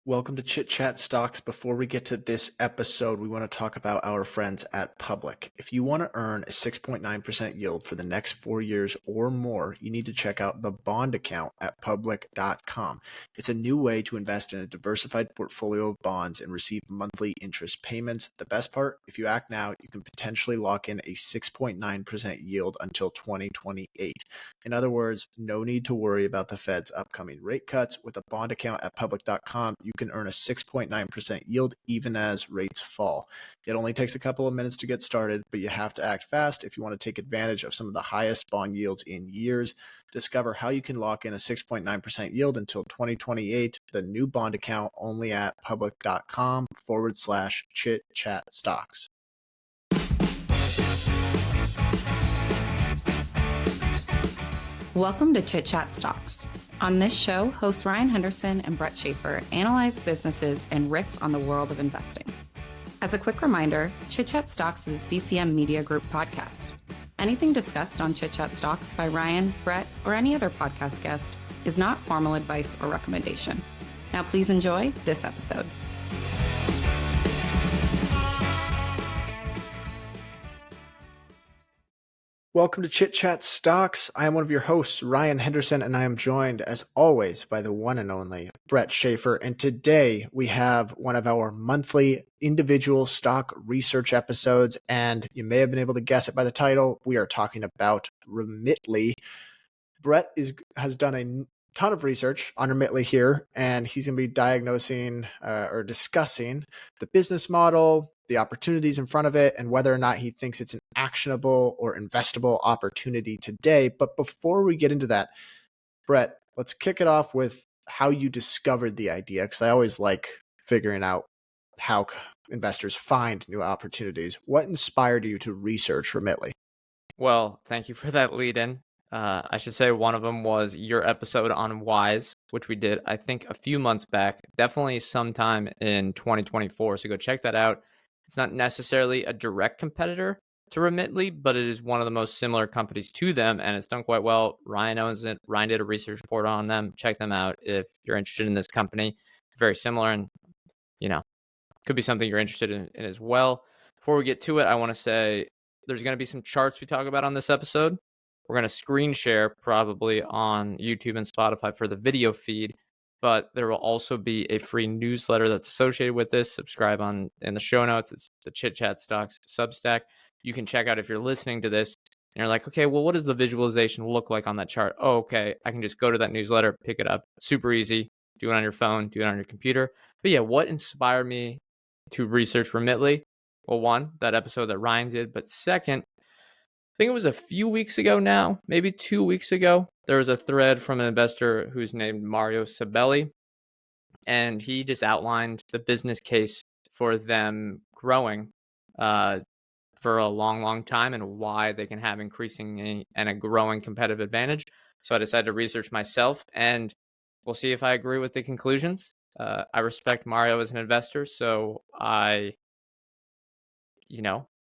Welcome to Chit Chat Stocks. Before we get to this episode, we want to talk about our friends at Public. If you want to earn a 6.9% yield for the next 4 years or more, you need to check out the bond account at public.com. It's a new way to invest in a diversified portfolio of bonds and receive monthly interest payments. The best part, if you act now, you can potentially lock in a 6.9% yield until 2028. In other words, no need to worry about the Fed's upcoming rate cuts. With a bond account at public.com, you can earn a 6.9% yield even as rates fall. It only takes a couple of minutes to get started, but you have to act fast if you want to take advantage of some of the highest bond yields in years. Discover how you can lock in a 6.9% yield until 2028. The new bond account only at public.com/Chit Chat Stocks. Welcome to Chit Chat Stocks. On this show, hosts Ryan Henderson and Brett Schaefer analyze businesses and riff on the world of investing. As a quick reminder, Chit Chat Stocks is a CCM Media Group podcast. Anything discussed on Chit Chat Stocks by Ryan, Brett, or any other podcast guest is not formal advice or recommendation. Now please enjoy this episode. Welcome to Chit Chat Stocks. I am one of your hosts, Ryan Henderson, and I am joined, as always, by the one and only Brett Schaefer. And today we have one of our monthly individual stock research episodes, and you may have been able to guess it by the title. We are talking about Remitly. Brett has done a ton of research on Remitly here, and he's going to be diagnosing or discussing the business model, the opportunities in front of it, and whether or not he thinks it's an actionable or investable opportunity today. But before we get into that, Brett, let's kick it off with how you discovered the idea, because I always like figuring out how investors find new opportunities. What inspired you to research Remitly? Well, thank you for that lead in. I should say one of them was your episode on Wise, which we did, I think, a few months back, definitely sometime in 2024. So go check that out. It's not necessarily a direct competitor to Remitly, but it is one of the most similar companies to them, and it's done quite well. Ryan owns it. Ryan did a research report on them. Check them out if you're interested in this company. Very similar, and could be something you're interested in as well. Before we get to it, I want to say there's going to be some charts we talk about on this episode. We're going to screen share probably on YouTube and Spotify for the video feed, but there will also be a free newsletter that's associated with this. Subscribe in the show notes. It's the Chit Chat Stocks Substack. You can check out if you're listening to this and you're like, okay, well, what does the visualization look like on that chart? Oh, okay, I can just go to that newsletter, pick it up. Super easy. Do it on your phone, do it on your computer. But yeah, what inspired me to research Remitly? Well, one, that episode that Ryan did, but second, I think it was a few weeks ago now, maybe 2 weeks ago, there was a thread from an investor who's named Mario Sabelli, and he just outlined the business case for them growing for a long, long time and why they can have increasing and a growing competitive advantage. So I decided to research myself, and we'll see if I agree with the conclusions. I respect Mario as an investor, so I,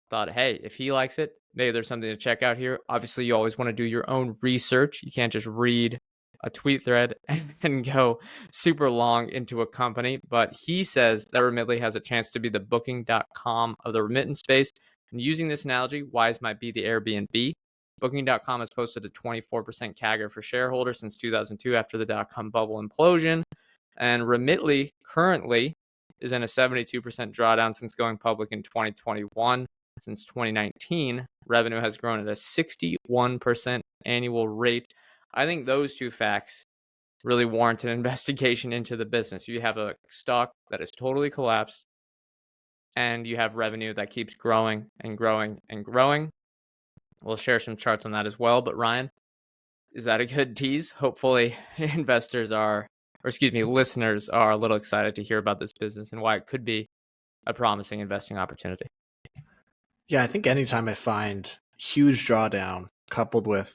thought, hey, if he likes it, maybe there's something to check out here. Obviously, you always want to do your own research. You can't just read a tweet thread and go super long into a company. But he says that Remitly has a chance to be the booking.com of the remittance space. And using this analogy, Wise might be the Airbnb. Booking.com has posted a 24% CAGR for shareholders since 2002 after the dot-com bubble implosion. And Remitly currently is in a 72% drawdown since going public in 2021. Since 2019, revenue has grown at a 61% annual rate. I think those two facts really warrant an investigation into the business. You have a stock that is totally collapsed, and you have revenue that keeps growing and growing and growing. We'll share some charts on that as well. But Ryan, is that a good tease? Hopefully listeners are a little excited to hear about this business and why it could be a promising investing opportunity. Yeah, I think anytime I find huge drawdown coupled with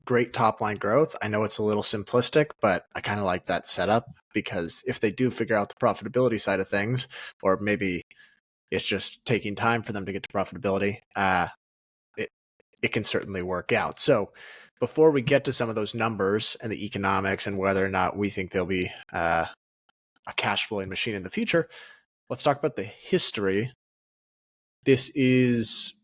great top line growth, I know it's a little simplistic, but I kind of like that setup, because if they do figure out the profitability side of things, or maybe it's just taking time for them to get to profitability, it can certainly work out. So before we get to some of those numbers and the economics and whether or not we think they'll be a cash flowing machine in the future. Let's talk about the history. This is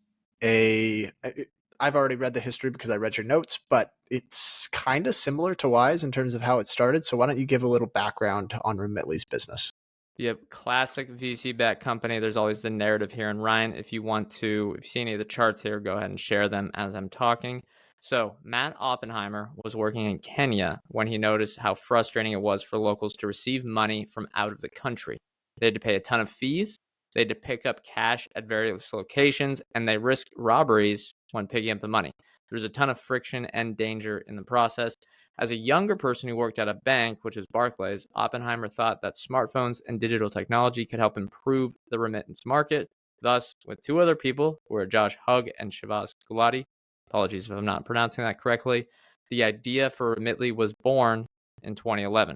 I've already read the history because I read your notes, but it's kind of similar to Wise in terms of how it started. So why don't you give a little background on Remitly's business? Yep, classic VC-backed company. There's always the narrative here. And Ryan, if you see any of the charts here, go ahead and share them as I'm talking. So Matt Oppenheimer was working in Kenya when he noticed how frustrating it was for locals to receive money from out of the country. They had to pay a ton of fees. They had to pick up cash at various locations, and they risked robberies when picking up the money. There was a ton of friction and danger in the process. As a younger person who worked at a bank, which is Barclays, Oppenheimer thought that smartphones and digital technology could help improve the remittance market. Thus, with two other people, who are Josh Hugg and Shavaz Gulati, apologies if I'm not pronouncing that correctly, the idea for Remitly was born in 2011.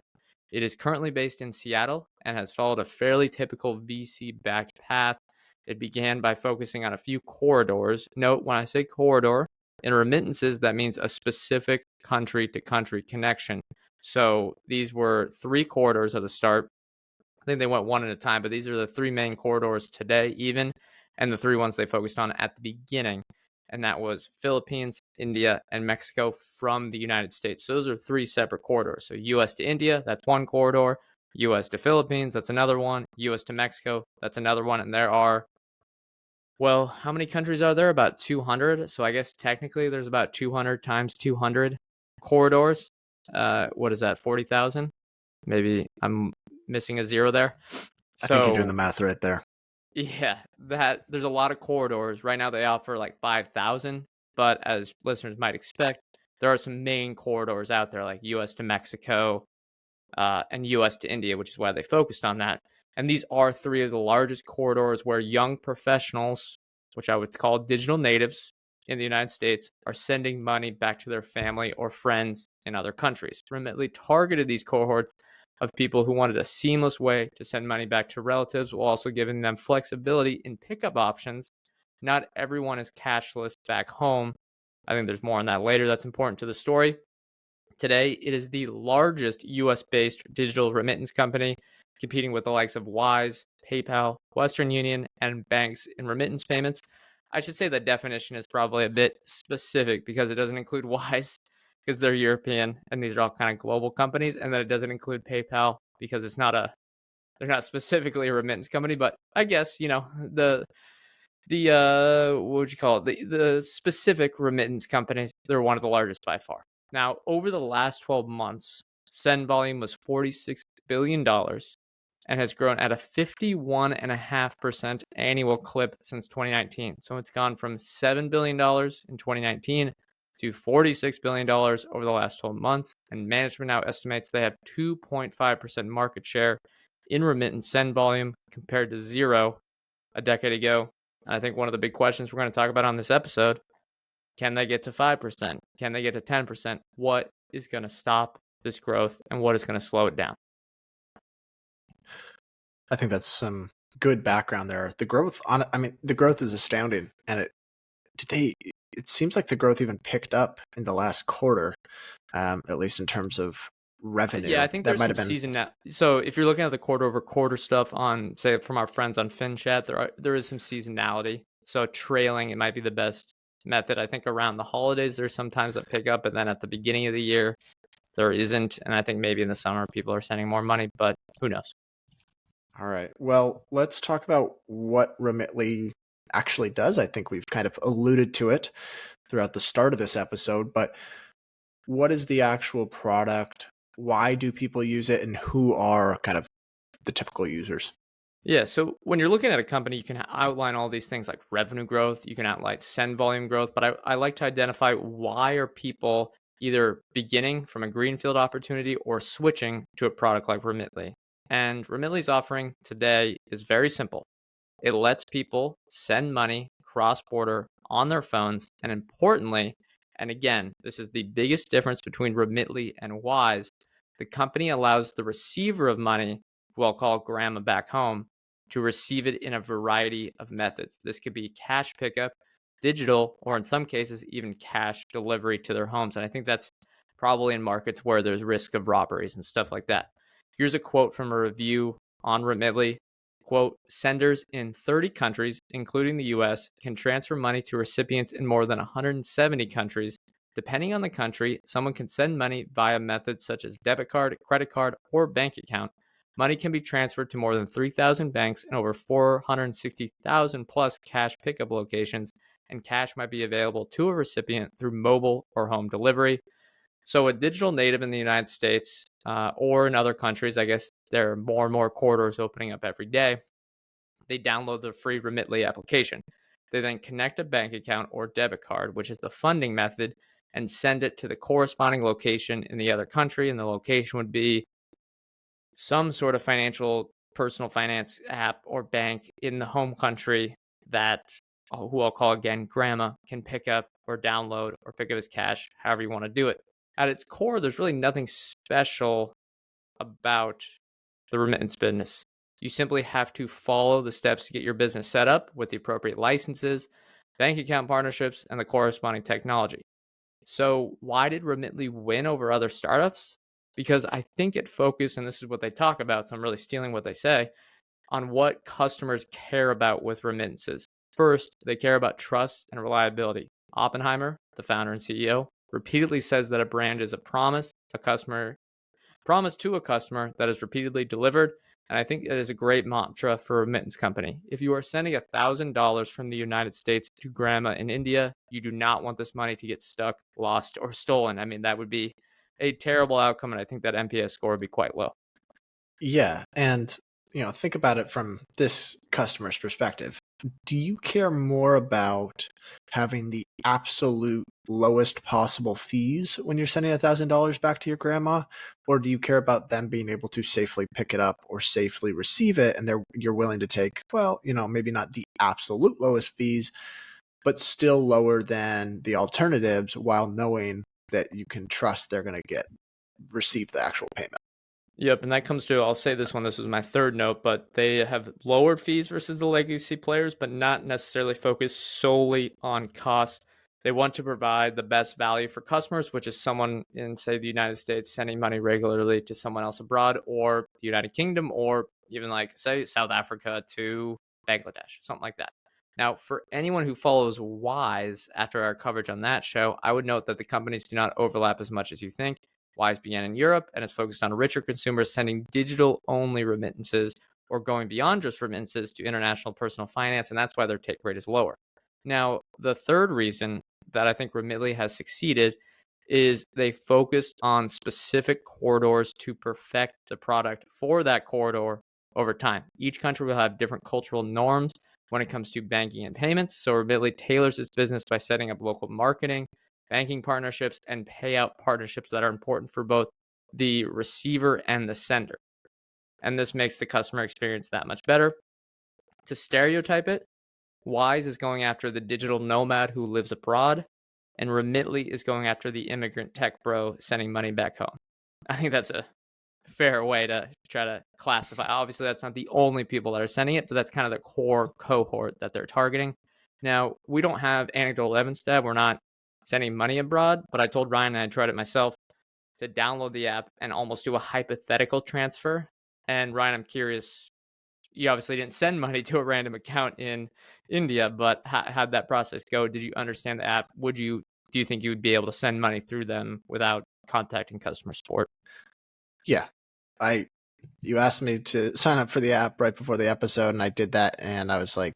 It is currently based in Seattle and has followed a fairly typical VC-backed path. It began by focusing on a few corridors. Note, when I say corridor, in remittances, that means a specific country-to-country connection. So these were 3 corridors at the start. I think they went one at a time, but these are the 3 main corridors today even, and the 3 ones they focused on at the beginning. And that was Philippines, India, and Mexico from the United States. So those are 3 separate corridors. So US to India, that's one corridor. US to Philippines, that's another one. US to Mexico, that's another one. And there are, well, how many countries are there? About 200. So I guess technically there's about 200 times 200 corridors. What is that, 40,000? Maybe I'm missing a zero there. I think you're doing the math right there. Yeah, there's a lot of corridors. Right now they offer like 5,000, but as listeners might expect, there are some main corridors out there like US to Mexico and US to India, which is why they focused on that. And these are 3 of the largest corridors where young professionals, which I would call digital natives in the United States, are sending money back to their family or friends in other countries. Remitly targeted these cohorts of people who wanted a seamless way to send money back to relatives while also giving them flexibility in pickup options. Not everyone is cashless back home. I think there's more on that later that's important to the story. Today, it is the largest US-based digital remittance company, competing with the likes of Wise, PayPal, Western Union, and banks in remittance payments. I should say the definition is probably a bit specific because it doesn't include Wise because they're European and these are all kind of global companies, and then it doesn't include PayPal because they're not specifically a remittance company, but I guess, the what would you call it? The specific remittance companies, they're one of the largest by far. Now, over the last 12 months, send volume was $46 billion and has grown at a 51.5% annual clip since 2019. So it's gone from $7 billion in 2019 to $46 billion over the last 12 months. And management now estimates they have 2.5% market share in remittance send volume compared to 0 a decade ago. And I think one of the big questions we're going to talk about on this episode, can they get to 5%? Can they get to 10%? What is going to stop this growth and what is going to slow it down? I think that's some good background there. The growth is astounding, and it seems like the growth even picked up in the last quarter, at least in terms of revenue. Yeah, I think there's some season. So if you're looking at the quarter-over-quarter stuff on, say, from our friends on FinChat, there is some seasonality. So trailing, it might be the best method. I think around the holidays, there's sometimes that pick up, and then at the beginning of the year, there isn't. And I think maybe in the summer, people are sending more money, but who knows? All right. Well, let's talk about what Remitly actually does. I think we've kind of alluded to it throughout the start of this episode, but what is the actual product? Why do people use it, and who are kind of the typical users? Yeah, so when you're looking at a company, you can outline all these things like revenue growth, you can outline send volume growth, but I like to identify why are people either beginning from a greenfield opportunity or switching to a product like Remitly. And Remitly's offering today is very simple. It lets people send money cross-border on their phones, and importantly, and again, this is the biggest difference between Remitly and Wise, the company allows the receiver of money, who I'll call grandma back home, to receive it in a variety of methods. This could be cash pickup, digital, or in some cases, even cash delivery to their homes. And I think that's probably in markets where there's risk of robberies and stuff like that. Here's a quote from a review on Remitly. Quote, senders in 30 countries, including the US, can transfer money to recipients in more than 170 countries. Depending on the country, someone can send money via methods such as debit card, credit card, or bank account. Money can be transferred to more than 3,000 banks and over 460,000 plus cash pickup locations, and cash might be available to a recipient through mobile or home delivery. So a digital native in the United States or in other countries, I guess there are more and more corridors opening up every day. They download the free Remitly application. They then connect a bank account or debit card, which is the funding method, and send it to the corresponding location in the other country. And the location would be some sort of personal finance app or bank in the home country that, who I'll call again, grandma, can pick up or download or pick up as cash, however you want to do it. At its core, there's really nothing special about the remittance business. You simply have to follow the steps to get your business set up with the appropriate licenses, bank account partnerships, and the corresponding technology. So why did Remitly win over other startups? Because I think it focused, and this is what they talk about, so I'm really stealing what they say, on what customers care about with remittances. First, they care about trust and reliability. Oppenheimer, the founder and CEO, repeatedly says that a brand is a promise to a customer that is repeatedly delivered. And I think it is a great mantra for a remittance company. If you are sending $1,000 from the United States to grandma in India, you do not want this money to get stuck, lost, or stolen. I mean, that would be a terrible outcome. And I think that NPS score would be quite low. Yeah. And, think about it from this customer's perspective. Do you care more about having the absolute lowest possible fees when you're sending $1,000 back to your grandma? Or do you care about them being able to safely pick it up or safely receive it? And you're willing to take, maybe not the absolute lowest fees, but still lower than the alternatives, while knowing that you can trust they're going to receive the actual payment. Yep, and that comes to, I'll say this one, this was my third note, but they have lowered fees versus the legacy players, but not necessarily focused solely on cost. They want to provide the best value for customers, which is someone in, say, the United States sending money regularly to someone else abroad, or the United Kingdom, or even like, say, South Africa to Bangladesh, something like that. Now, for anyone who follows Wise after our coverage on that show, I would note that the companies do not overlap as much as you think. Wise began in Europe and is focused on richer consumers sending digital-only remittances or going beyond just remittances to international personal finance, and that's why their take rate is lower. Now, the third reason that I think Remitly has succeeded is they focused on specific corridors to perfect the product for that corridor over time. Each country will have different cultural norms when it comes to banking and payments, so Remitly tailors its business by setting up local marketing, banking partnerships, and payout partnerships that are important for both the receiver and the sender. And this makes the customer experience that much better. To stereotype it, Wise is going after the digital nomad who lives abroad, and Remitly is going after the immigrant tech bro sending money back home. I think that's a fair way to try to classify. Obviously, that's not the only people that are sending it, but that's kind of the core cohort that they're targeting. Now, we don't have anecdotal evidence that we're not sending money abroad, but I told Ryan, and I tried it myself, to download the app and almost do a hypothetical transfer. And Ryan, I'm curious, you obviously didn't send money to a random account in India, but how'd that process go? Did you understand the app? Do you think you would be able to send money through them without contacting customer support? Yeah. You asked me to sign up for the app right before the episode, and I did that, and I was like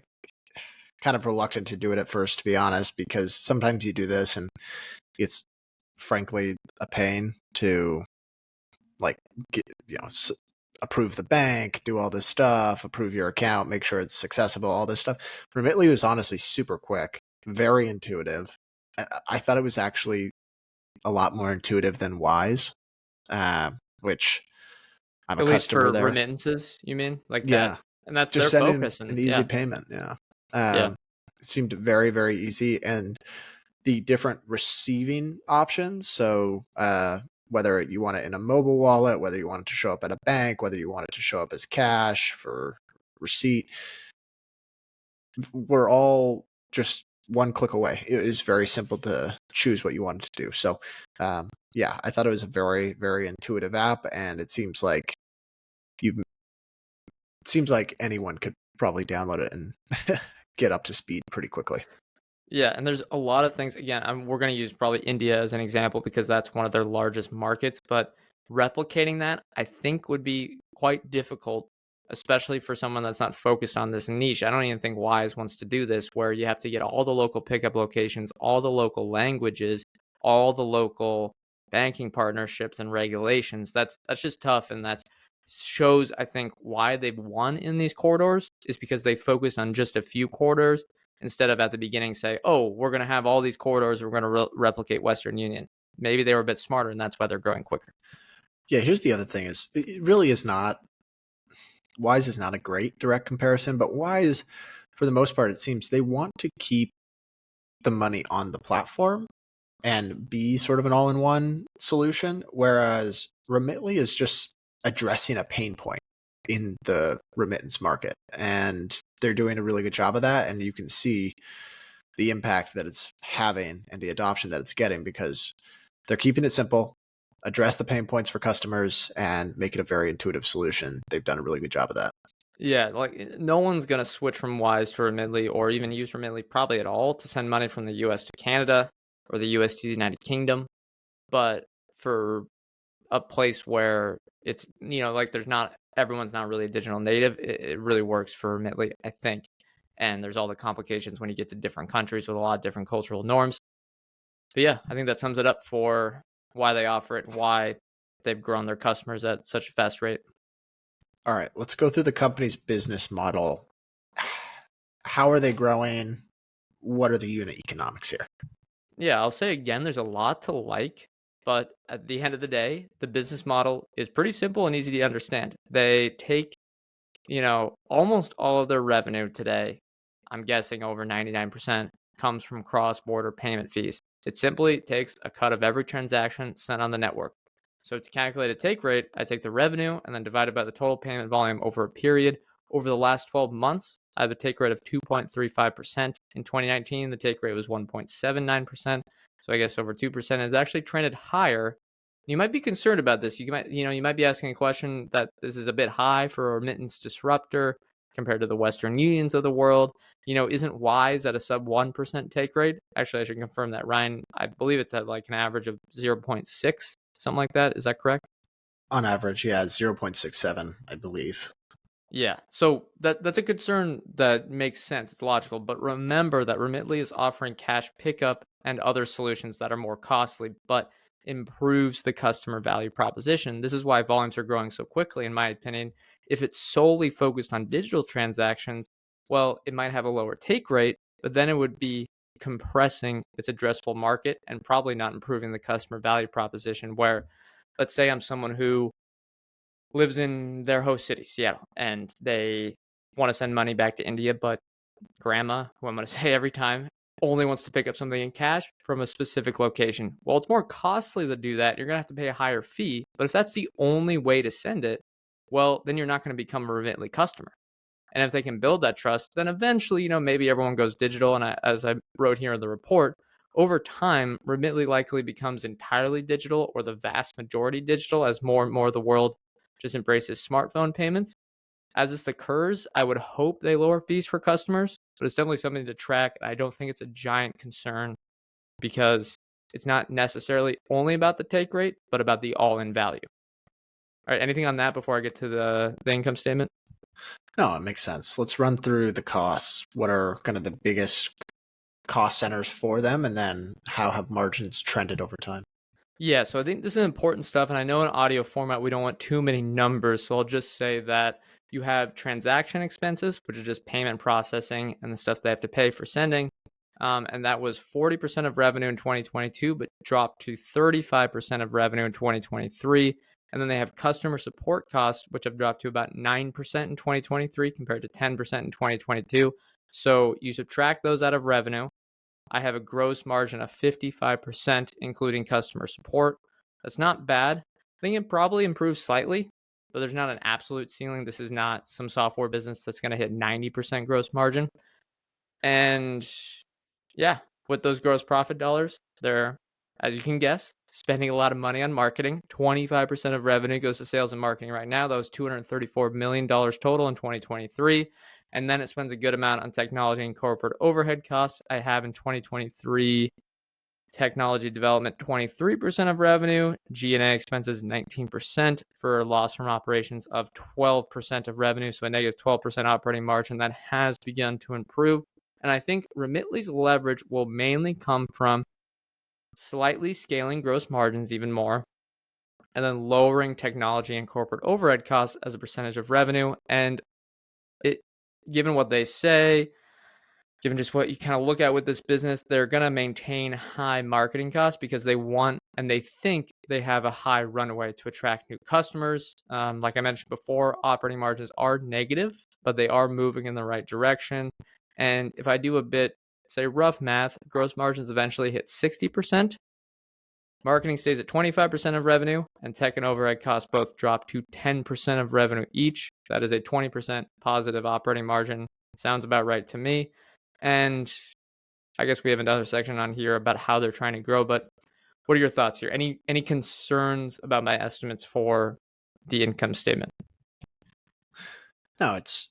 kind of reluctant to do it at first, to be honest, because sometimes you do this and it's frankly a pain to approve the bank, do all this stuff, approve your account, make sure it's accessible, all this stuff. Remitly was honestly super quick, very intuitive. I thought it was actually a lot more intuitive than Wise, which I'm At a least customer for there. Remittances, you mean? Like Yeah. that? And that's Just their sending focus. And an easy payment. Yeah. It seemed very, very easy. And the different receiving options. So whether you want it in a mobile wallet, whether you want it to show up at a bank, whether you want it to show up as cash for receipt, we're all just one click away. It is very simple to choose what you wanted to do. So I thought it was a very, very intuitive app, and it seems like It seems like anyone could probably download it and get up to speed pretty quickly. Yeah, and there's a lot of things. Again, we're going to use probably India as an example because that's one of their largest markets. But replicating that, I think, would be quite difficult, especially for someone that's not focused on this niche. I don't even think Wise wants to do this, where you have to get all the local pickup locations, all the local languages, all the local banking partnerships and regulations. That's just tough, and that shows, I think, why they've won in these corridors is because they focus on just a few corridors instead of at the beginning say, oh, we're going to have all these corridors, we're going to replicate Western Union. Maybe they were a bit smarter, and that's why they're growing quicker. Yeah, here's the other thing is it really is not, Wise is not a great direct comparison, but Wise, for the most part, it seems they want to keep the money on the platform and be sort of an all-in-one solution, whereas Remitly is just addressing a pain point in the remittance market. And they're doing a really good job of that. And you can see the impact that it's having and the adoption that it's getting because they're keeping it simple, address the pain points for customers, and make it a very intuitive solution. They've done a really good job of that. Yeah, like no one's going to switch from Wise to Remitly or even use Remitly probably at all to send money from the US to Canada or the US to the United Kingdom. But for a place where it's, like everyone's not really a digital native, it really works for Remitly, I think. And there's all the complications when you get to different countries with a lot of different cultural norms. But yeah, I think that sums it up for why they offer it and why they've grown their customers at such a fast rate. All right, let's go through the company's business model. How are they growing? What are the unit economics here? Yeah, I'll say again, there's a lot to like, but at the end of the day, the business model is pretty simple and easy to understand. They take, almost all of their revenue today, I'm guessing over 99%, comes from cross-border payment fees. It simply takes a cut of every transaction sent on the network. So to calculate a take rate, I take the revenue and then divide it by the total payment volume over a period. Over the last 12 months, I have a take rate of 2.35%. In 2019, the take rate was 1.79%. So I guess over 2%. It's actually trended higher. You might be concerned about this. You might be asking a question that this is a bit high for a remittance disruptor compared to the Western Unions of the world. Isn't Wise at a sub 1% take rate? Actually, I should confirm that. Ryan, I believe it's at like an average of 0.6, something like that. Is that correct? On average, yeah, 0.67, I believe. Yeah, so that's a concern that makes sense. It's logical, but remember that Remitly is offering cash pickup and other solutions that are more costly, but improves the customer value proposition. This is why volumes are growing so quickly, in my opinion. If it's solely focused on digital transactions, well, it might have a lower take rate, but then it would be compressing its addressable market and probably not improving the customer value proposition. Where, let's say I'm someone who lives in their host city, Seattle, and they want to send money back to India, but grandma, who I'm going to say every time, only wants to pick up something in cash from a specific location. Well, it's more costly to do that. You're going to have to pay a higher fee. But if that's the only way to send it, well, then you're not going to become a Remitly customer. And if they can build that trust, then eventually, maybe everyone goes digital. And as I wrote here in the report, over time, Remitly likely becomes entirely digital or the vast majority digital as more and more of the world just embraces smartphone payments. As this occurs, I would hope they lower fees for customers, but it's definitely something to track. I don't think it's a giant concern because it's not necessarily only about the take rate, but about the all-in value. All right, anything on that before I get to the income statement? No, it makes sense. Let's run through the costs. What are kind of the biggest cost centers for them, and then how have margins trended over time? Yeah, so I think this is important stuff, and I know in audio format we don't want too many numbers, so I'll just say that you have transaction expenses, which is just payment processing and the stuff they have to pay for sending, and that was 40% of revenue in 2022, but dropped to 35% of revenue in 2023. And then they have customer support costs, which have dropped to about 9% in 2023 compared to 10% in 2022. So you subtract those out of revenue. I have a gross margin of 55%, including customer support. That's not bad. I think it probably improves slightly, but there's not an absolute ceiling. This is not some software business that's going to hit 90% gross margin. And yeah, with those gross profit dollars, they're, as you can guess, spending a lot of money on marketing. 25% of revenue goes to sales and marketing right now. That was $234 million total in 2023. And then it spends a good amount on technology and corporate overhead costs. I have in 2023, technology development, 23% of revenue, G&A expenses, 19%, for a loss from operations of 12% of revenue. So a negative 12% operating margin that has begun to improve. And I think Remitly's leverage will mainly come from slightly scaling gross margins even more, and then lowering technology and corporate overhead costs as a percentage of revenue. And it, given what they say, given just what you kind of look at with this business, they're going to maintain high marketing costs because they want and they think they have a high runway to attract new customers. Like I mentioned before, operating margins are negative, but they are moving in the right direction. And if I do a bit, say, rough math, gross margins eventually hit 60%. Marketing stays at 25% of revenue, and tech and overhead costs both drop to 10% of revenue each. That is a 20% positive operating margin. Sounds about right to me. And I guess we have another section on here about how they're trying to grow, but what are your thoughts here? Any concerns about my estimates for the income statement? No, it's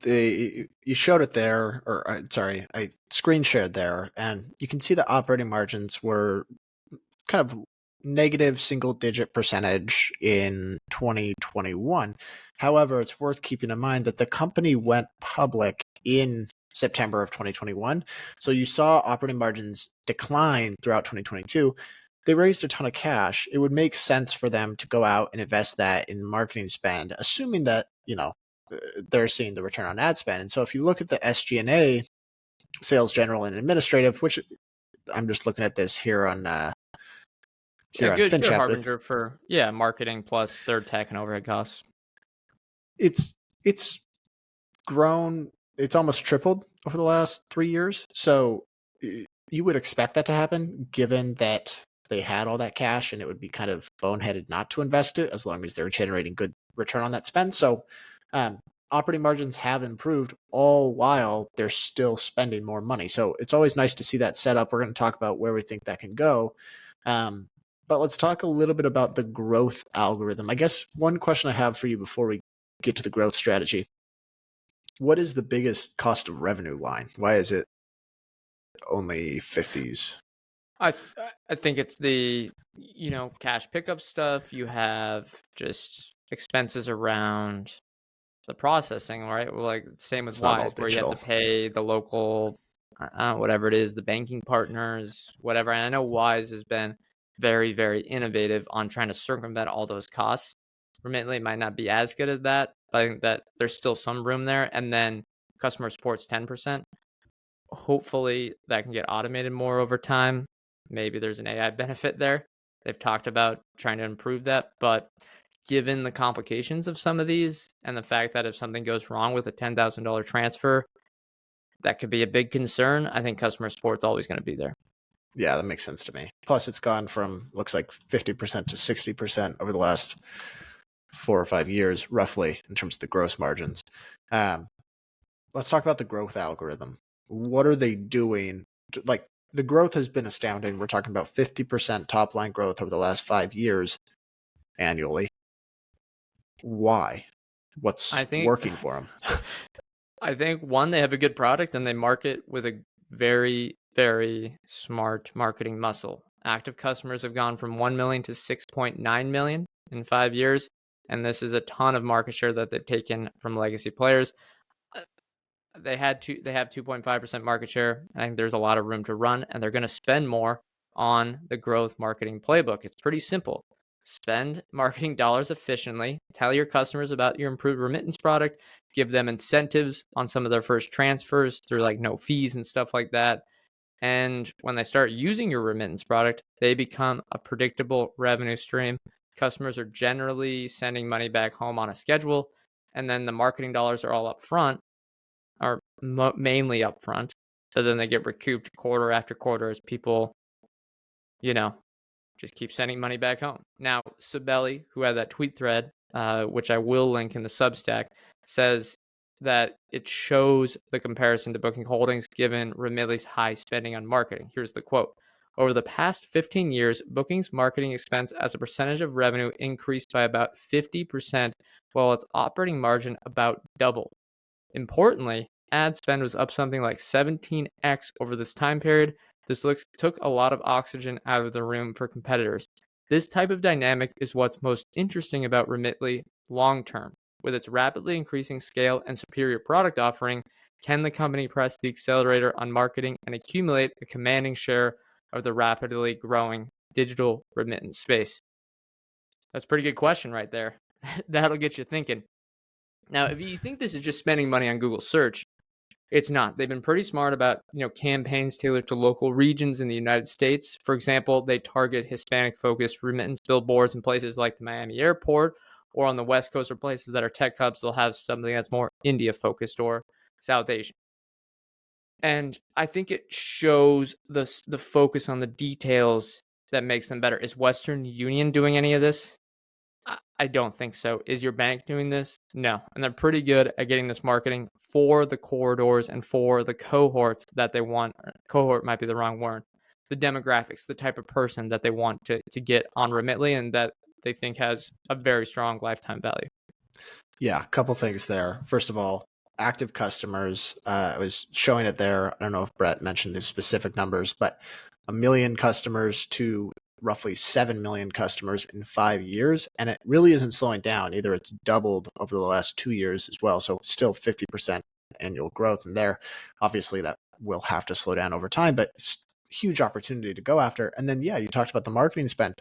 you showed it there, or sorry, I screen shared there, and you can see the operating margins were kind of negative single-digit percentage in 2021. However, it's worth keeping in mind that the company went public in September of 2021. So you saw operating margins decline throughout 2022. They raised a ton of cash. It would make sense for them to go out and invest that in marketing spend, assuming that, they're seeing the return on ad spend. And so if you look at the SG&A, sales, general, and administrative, which I'm just looking at this here on Good FinTech. harbinger for marketing plus their tech and overhead costs. It's grown. It's almost tripled over the last 3 years. So you would expect that to happen, given that they had all that cash, and it would be kind of boneheaded not to invest it as long as they're generating good return on that spend. So operating margins have improved all while they're still spending more money. So it's always nice to see that setup. We're going to talk about where we think that can go. But let's talk a little bit about the growth algorithm. I guess one question I have for you before we get to the growth strategy. What is the biggest cost of revenue line? Why is it only 50s? I think it's the, cash pickup stuff. You have just expenses around the processing, right? Well, like same with Wise, where you have to pay the local, whatever it is, the banking partners, whatever. And I know Wise has been very, very innovative on trying to circumvent all those costs. Remitly might not be as good at that, but I think that there's still some room there. And then customer support's 10%. Hopefully that can get automated more over time. Maybe there's an AI benefit there. They've talked about trying to improve that, but given the complications of some of these and the fact that if something goes wrong with a $10,000 transfer, that could be a big concern. I think customer support's always going to be there. Yeah, that makes sense to me. Plus, it's gone from, looks like 50% to 60% over the last 4 or 5 years, roughly, in terms of the gross margins. Let's talk about the growth algorithm. What are they doing? Like, the growth has been astounding. We're talking about 50% top line growth over the last 5 years annually. Why? What's working for them? I think, one, they have a good product and they market with a very, very smart marketing muscle. Active customers have gone from 1 million to 6.9 million in 5 years. And this is a ton of market share that they've taken from legacy players. They have 2.5% market share. I think there's a lot of room to run, and they're going to spend more on the growth marketing playbook. It's pretty simple. Spend marketing dollars efficiently, tell your customers about your improved remittance product, give them incentives on some of their first transfers through like no fees and stuff like that. And when they start using your remittance product, they become a predictable revenue stream. Customers are generally sending money back home on a schedule, and then the marketing dollars are all up front, are mainly up front. So then they get recouped quarter after quarter as people, just keep sending money back home. Now, Sabelli, who had that tweet thread, which I will link in the Substack, says that it shows the comparison to Booking Holdings given Remitly's high spending on marketing. Here's the quote. Over the past 15 years, Booking's marketing expense as a percentage of revenue increased by about 50%, while its operating margin about doubled. Importantly, ad spend was up something like 17x over this time period. This took a lot of oxygen out of the room for competitors. This type of dynamic is what's most interesting about Remitly long term. With its rapidly increasing scale and superior product offering, can the company press the accelerator on marketing and accumulate a commanding share of the rapidly growing digital remittance space? That's a pretty good question right there. That'll get you thinking. Now, if you think this is just spending money on Google search, it's not. They've been pretty smart about, campaigns tailored to local regions in the United States. For example, they target Hispanic-focused remittance billboards in places like the Miami airport, or on the West Coast or places that are tech hubs, they'll have something that's more India-focused or South Asian. And I think it shows the focus on the details that makes them better. Is Western Union doing any of this? I don't think so. Is your bank doing this? No. And they're pretty good at getting this marketing for the corridors and for the cohorts that they want. Cohort might be the wrong word. The demographics, the type of person that they want to get on Remitly and that they think has a very strong lifetime value. Yeah, a couple things there. First of all, active customers. I was showing it there. I don't know if Brett mentioned the specific numbers, but 1 million customers to roughly 7 million customers in 5 years. And it really isn't slowing down. Either it's doubled over the last 2 years as well. So still 50% annual growth. And there, obviously that will have to slow down over time, but it's a huge opportunity to go after. And then, yeah, you talked about the marketing spend.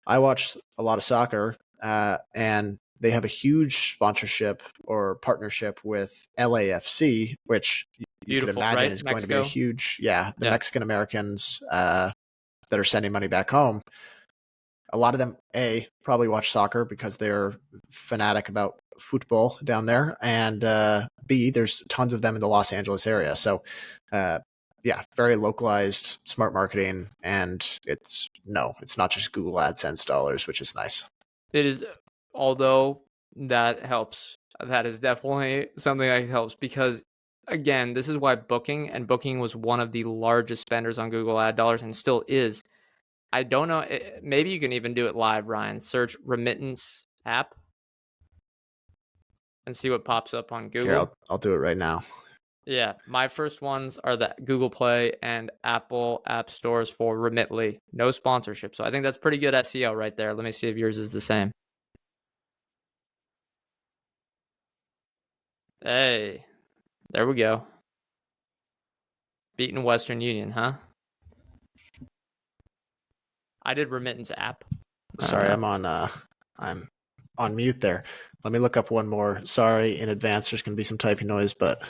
I watch a lot of soccer and they have a huge sponsorship or partnership with LAFC, which you could imagine right? is Mexico. going to be a huge, Mexican Americans that are sending money back home. A lot of them, A, probably watch soccer because they're fanatic about football down there. And B, there's tons of them in the Los Angeles area. So, very localized, smart marketing. And it's not just Google AdSense dollars, which is nice. It is, although that helps. That is definitely something that helps because, again, this is why Booking was one of the largest spenders on Google ad dollars and still is. I don't know. Maybe you can even do it live, Ryan. Search remittance app and see what pops up on Google. Here, I'll do it right now. Yeah, my first ones are the Google Play and Apple app stores for Remitly. No sponsorship. So I think that's pretty good SEO right there. Let me see if yours is the same. Hey, there we go. Beating Western Union, huh? I did remittance app. Sorry, I'm on mute there. Let me look up one more. Sorry in advance. There's going to be some typing noise, but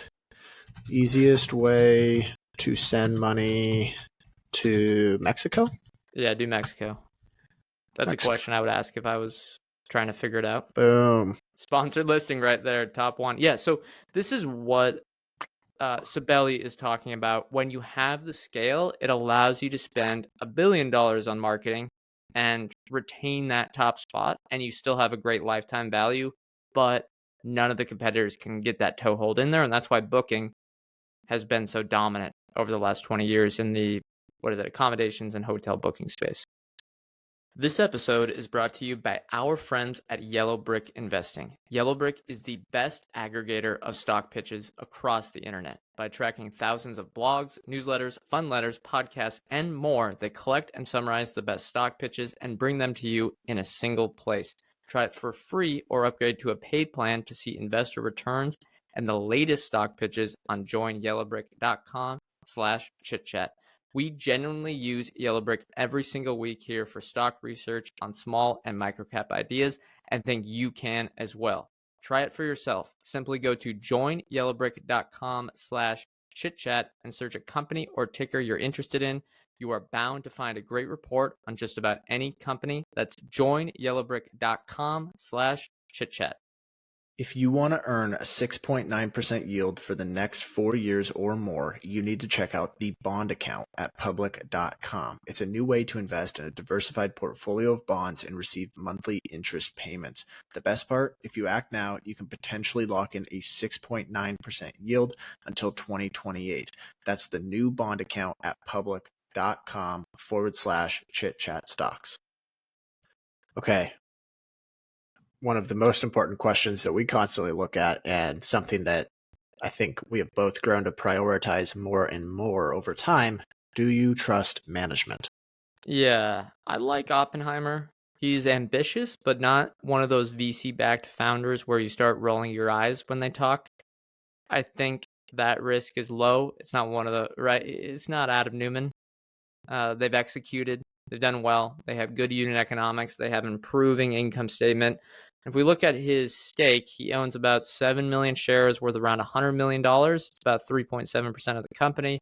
easiest way to send money to Mexico? Yeah, do Mexico. That's Mexico. A question I would ask if I was trying to figure it out. Boom. Sponsored listing right there, top one. Yeah, so this is what Sabelli is talking about. When you have the scale, it allows you to spend $1 billion on marketing and retain that top spot, and you still have a great lifetime value, but none of the competitors can get that toehold in there, and that's why Booking has been so dominant over the last 20 years in the, accommodations and hotel booking space. This episode is brought to you by our friends at Yellow Brick Investing. Yellow Brick is the best aggregator of stock pitches across the internet. By tracking thousands of blogs, newsletters, fun letters, podcasts, and more, they collect and summarize the best stock pitches and bring them to you in a single place. Try it for free or upgrade to a paid plan to see investor returns and the latest stock pitches on joinyellowbrick.com/chitchat. We genuinely use Yellowbrick every single week here for stock research on small and microcap ideas, and think you can as well. Try it for yourself. Simply go to joinyellowbrick.com/chitchat and search a company or ticker you're interested in. You are bound to find a great report on just about any company. That's joinyellowbrick.com/chitchat. If you want to earn a 6.9% yield for the next 4 years or more, you need to check out the bond account at public.com. It's a new way to invest in a diversified portfolio of bonds and receive monthly interest payments. The best part, if you act now, you can potentially lock in a 6.9% yield until 2028. That's the new bond account at public.com. remitly.com/Chit Chat Stocks. Okay. One of the most important questions that we constantly look at, and something that I think we have both grown to prioritize more and more over time. Do you trust management? Yeah, I like Oppenheimer. He's ambitious, but not one of those VC-backed founders where you start rolling your eyes when they talk. I think that risk is low. It's not one of the right. It's not Adam Newman. They've executed. They've done well. They have good unit economics. They have improving income statement. If we look at his stake, he owns about 7 million shares worth around $100 million. It's about 3.7% of the company.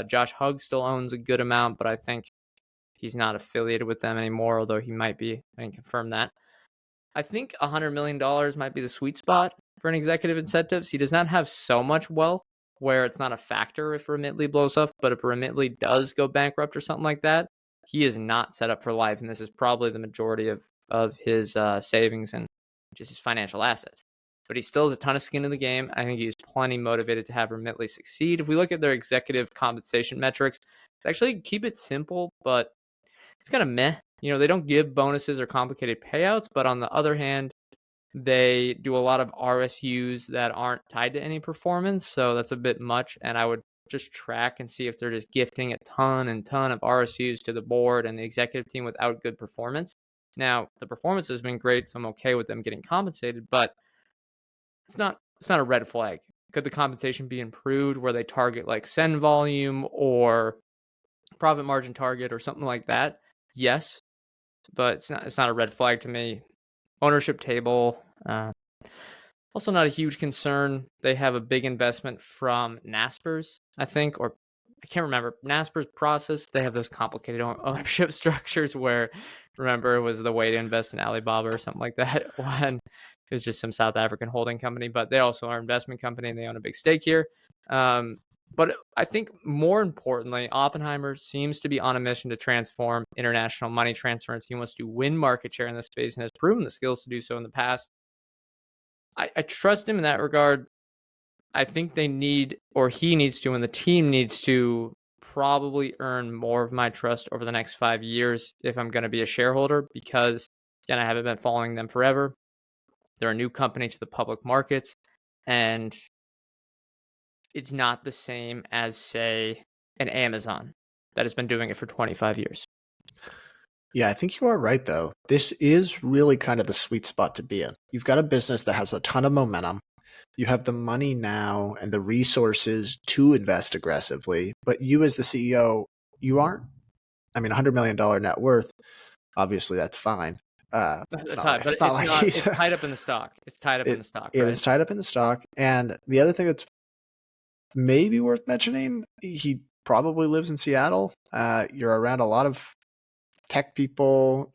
Josh Hugg still owns a good amount, but I think he's not affiliated with them anymore, although he might be. I can confirm that. I think $100 million might be the sweet spot for an executive incentives. He does not have so much wealth where it's not a factor if Remitly blows up, but if Remitly does go bankrupt or something like that, he is not set up for life, and this is probably the majority of his savings and just his financial assets. But he still has a ton of skin in the game. I think he's plenty motivated to have Remitly succeed. If we look at their executive compensation metrics, they actually keep it simple, but it's kind of meh. They don't give bonuses or complicated payouts, but on the other hand, they do a lot of RSUs that aren't tied to any performance, so that's a bit much, and I would just track and see if they're just gifting a ton and ton of RSUs to the board and the executive team without good performance. Now, the performance has been great, so I'm okay with them getting compensated, but it's not a red flag. Could the compensation be improved where they target like send volume or profit margin target or something like that? Yes, but it's not a red flag to me. Ownership table, also not a huge concern. They have a big investment from Naspers, I think, or I can't remember. Naspers process, they have those complicated ownership structures where, remember, it was the way to invest in Alibaba or something like that when it was just some South African holding company, but they also are an investment company and they own a big stake here. But I think more importantly, Oppenheimer seems to be on a mission to transform international money transfers. He wants to win market share in this space and has proven the skills to do so in the past. I trust him in that regard. I think they need, or he needs to, and the team needs to probably earn more of my trust over the next 5 years if I'm going to be a shareholder, because again, I haven't been following them forever. They're a new company to the public markets, and it's not the same as, say, an Amazon that has been doing it for 25 years. Yeah, I think you are right, though. This is really kind of the sweet spot to be in. You've got a business that has a ton of momentum. You have the money now and the resources to invest aggressively, but you as the CEO, you aren't. I mean, $100 million net worth, obviously that's fine. It's tied up in the stock. It's tied up in the stock, right? It's tied up in the stock. And the other thing that's maybe worth mentioning, he probably lives in Seattle. You're around a lot of tech people.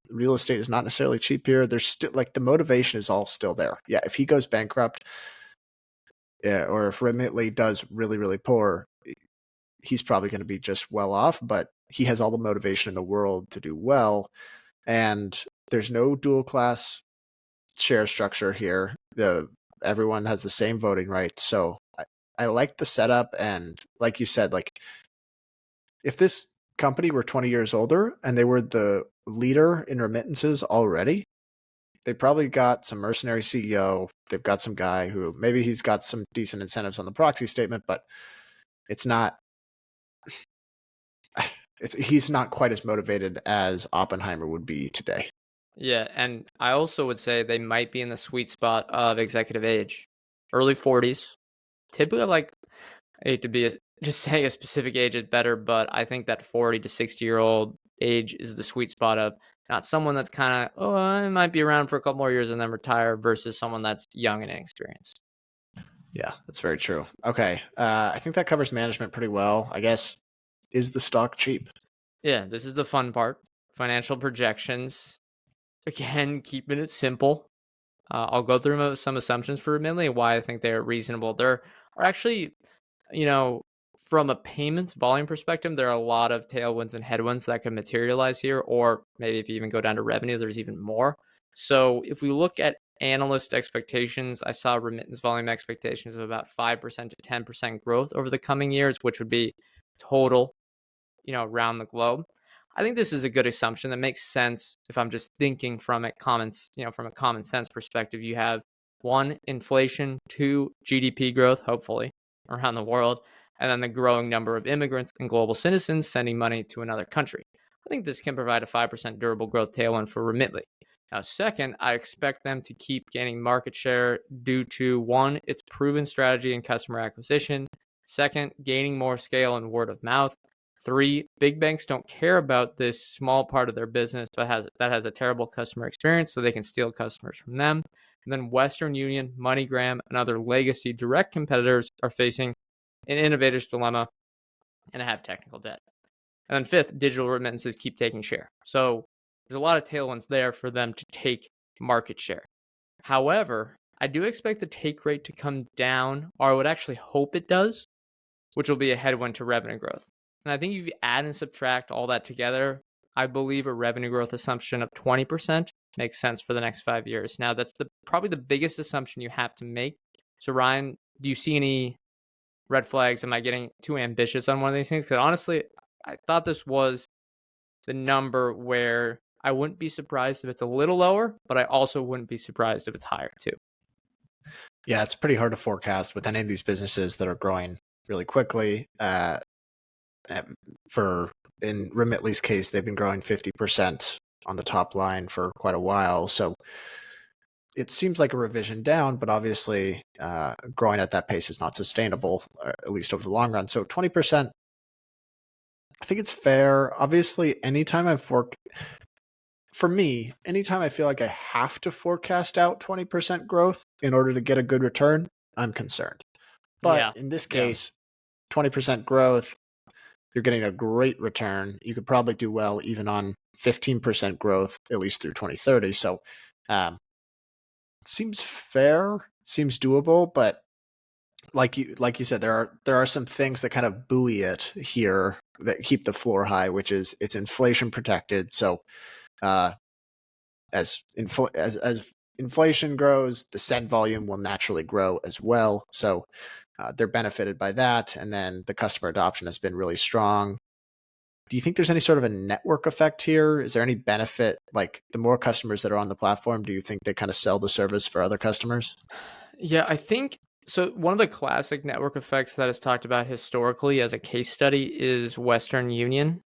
Real estate is not necessarily cheap here. There's still like the motivation is all still there. Yeah, if he goes bankrupt, or if Remitly does really, really poor, he's probably going to be just well off, but he has all the motivation in the world to do well. And there's no dual class share structure here. Everyone has the same voting rights. So I like the setup. And like you said, like if this company were 20 years older and they were the leader in remittances already, they probably got some mercenary CEO. They've got some guy who maybe he's got some decent incentives on the proxy statement, but it's not. He's not quite as motivated as Oppenheimer would be today. Yeah, and I also would say they might be in the sweet spot of executive age, early 40s. Typically, I hate to be just saying a specific age is better, but I think that 40 to 60-year-old age is the sweet spot of not someone that's kind of, I might be around for a couple more years and then retire, versus someone that's young and inexperienced. Yeah, that's very true. Okay, I think that covers management pretty well. I guess, is the stock cheap? Yeah, this is the fun part. Financial projections. Again, keeping it simple. I'll go through some assumptions for Remitly and why I think they're reasonable. There are actually, from a payments volume perspective, there are a lot of tailwinds and headwinds that can materialize here, or maybe if you even go down to revenue, there's even more. So if we look at analyst expectations, I saw remittance volume expectations of about 5% to 10% growth over the coming years, which would be total. around the globe. I think this is a good assumption that makes sense if I'm just thinking from a from a common sense perspective. You have one, inflation, two, GDP growth, hopefully around the world, and then the growing number of immigrants and global citizens sending money to another country. I think this can provide a 5% durable growth tailwind for Remitly. Now, second, I expect them to keep gaining market share due to one, its proven strategy and customer acquisition. Second, gaining more scale and word of mouth. Three, big banks don't care about this small part of their business that has a terrible customer experience, so they can steal customers from them. And then Western Union, MoneyGram, and other legacy direct competitors are facing an innovator's dilemma and have technical debt. And then fifth, digital remittances keep taking share. So there's a lot of tailwinds there for them to take market share. However, I do expect the take rate to come down, or I would actually hope it does, which will be a headwind to revenue growth. And I think if you add and subtract all that together, I believe a revenue growth assumption of 20% makes sense for the next 5 years. Now, that's probably the biggest assumption you have to make. So, Ryan, do you see any red flags? Am I getting too ambitious on one of these things? Because honestly, I thought this was the number where I wouldn't be surprised if it's a little lower, but I also wouldn't be surprised if it's higher too. Yeah, it's pretty hard to forecast with any of these businesses that are growing really quickly. In Remitly's case, they've been growing 50% on the top line for quite a while. So it seems like a revision down, but obviously growing at that pace is not sustainable, at least over the long run. So 20%, I think it's fair. Obviously, anytime I feel like I have to forecast out 20% growth in order to get a good return, I'm concerned. But in this case, 20% growth, you're getting a great return. You could probably do well even on 15% growth, at least through 2030. So it seems fair, it seems doable, but like you said, there are some things that kind of buoy it here that keep the floor high, which is it's inflation protected. So as inflation grows, the send volume will naturally grow as well. So they're benefited by that. And then the customer adoption has been really strong. Do you think there's any sort of a network effect here? Is there any benefit? Like the more customers that are on the platform, do you think they kind of sell the service for other customers? Yeah, I think so. One of the classic network effects that is talked about historically as a case study is Western Union.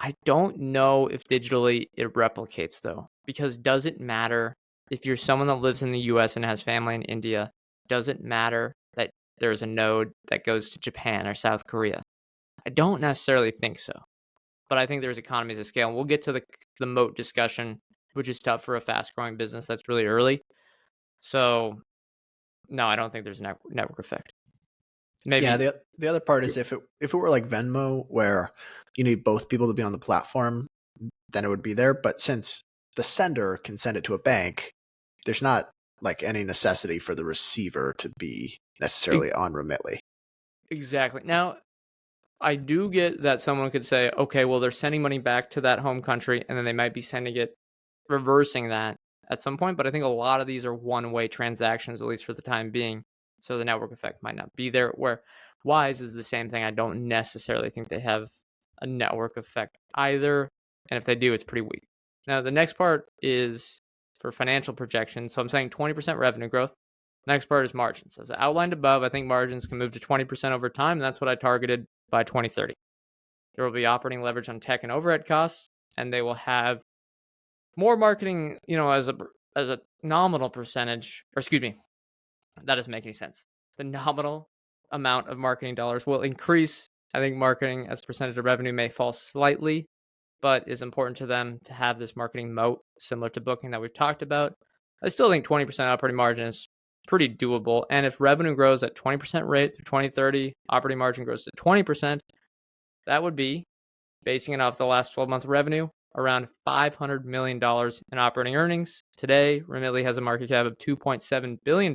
I don't know if digitally it replicates though, because does it matter if you're someone that lives in the US and has family in India? Does it matter that there's a node that goes to Japan or South Korea? I don't necessarily think so, but I think there's economies of scale. And we'll get to the moat discussion, which is tough for a fast growing business that's really early. So no, I don't think there's a network effect. Maybe. Yeah, the other part is if it were like Venmo, where you need both people to be on the platform, then it would be there. But since the sender can send it to a bank, there's not like any necessity for the receiver to be necessarily on Remitly. Exactly. Now, I do get that someone could say, okay, well, they're sending money back to that home country, and then they might be reversing that at some point. But I think a lot of these are one-way transactions, at least for the time being. So the network effect might not be there. Where Wise is the same thing. I don't necessarily think they have a network effect either. And if they do, it's pretty weak. Now, the next part is for financial projections. So I'm saying 20% revenue growth. Next part is margins. As outlined above, I think margins can move to 20% over time. And that's what I targeted by 2030. There will be operating leverage on tech and overhead costs, and they will have more marketing, as a nominal percentage, or excuse me, that doesn't make any sense. The nominal amount of marketing dollars will increase. I think marketing as a percentage of revenue may fall slightly, but is important to them to have this marketing moat similar to booking that we've talked about. I still think 20% operating margin is pretty doable. And if revenue grows at 20% rate through 2030, operating margin grows to 20%, that would be, basing it off the last 12-month revenue, around $500 million in operating earnings. Today, Remitly has a market cap of $2.7 billion.